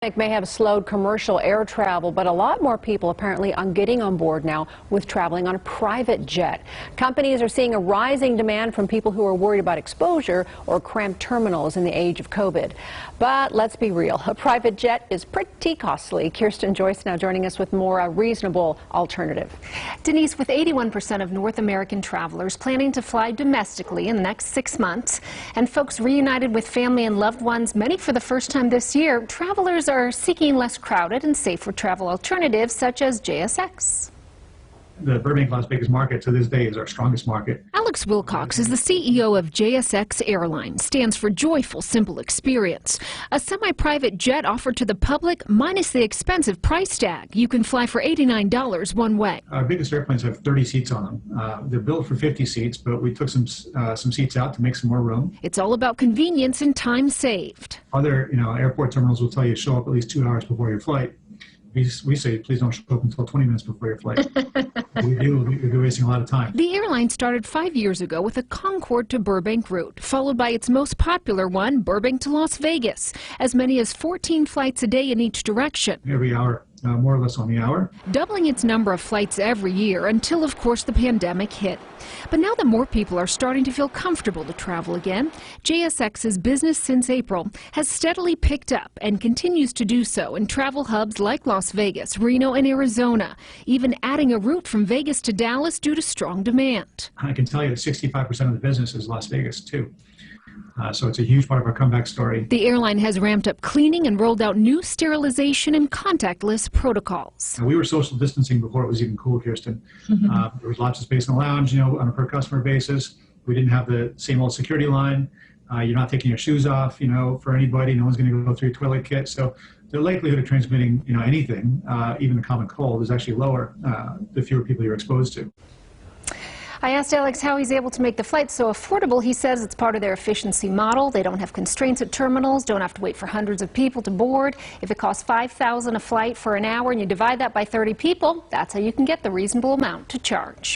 It may have slowed commercial air travel, but a lot more people apparently are getting on board now with traveling on a private jet. Companies are seeing a rising demand from people who are worried about exposure or cramped terminals in the age of COVID. But let's be real, a private jet is pretty costly. Kirsten Joyce now joining us with more reasonable alternative. Denise, with 81% of North American travelers planning to fly domestically in the next 6 months, and folks reunited with family and loved ones, many for the first time this year, travelers are seeking less crowded and safer travel alternatives such as JSX. The Burbank, Las Vegas market to this day is our strongest market. Alex Wilcox is the CEO of JSX Airlines, stands for Joyful Simple Experience. A semi-private jet offered to the public minus the expensive price tag. You can fly for $89 one way. Our biggest airplanes have 30 seats on them. They're built for 50 seats, but we took some seats out to make some more room. It's all about convenience and time saved. Other airport terminals will tell you to show up at least 2 hours before your flight. We say, please don't show up until 20 minutes before your flight. We'd be wasting a lot of time. The airline started 5 years ago with a Concorde to Burbank route, followed by its most popular one, Burbank to Las Vegas. As many as 14 flights a day in each direction. Every hour, more or less on the hour. Doubling its number of flights every year until, of course, the pandemic hit. But now that more people are starting to feel comfortable to travel again, JSX's business since April has steadily picked up and continues to do so in travel hubs like Las Vegas, Reno, and Arizona, even adding a route from Vegas to Dallas due to strong demand. I can tell you that 65% of the business is Las Vegas, too. So it's a huge part of our comeback story. The airline has ramped up cleaning and rolled out new sterilization and contactless protocols. We were social distancing before it was even cool, Kirsten. There was lots of space in the lounge, on a per customer basis. We didn't have the same old security line. You're not taking your shoes off, for anybody. No one's going to go through your toilet kit. So the likelihood of transmitting, anything, even a common cold, is actually lower the fewer people you're exposed to. I asked Alex how he's able to make the flights so affordable. He says it's part of their efficiency model. They don't have constraints at terminals, don't have to wait for hundreds of people to board. If it costs $5,000 a flight for an hour and you divide that by 30 people, that's how you can get the reasonable amount to charge.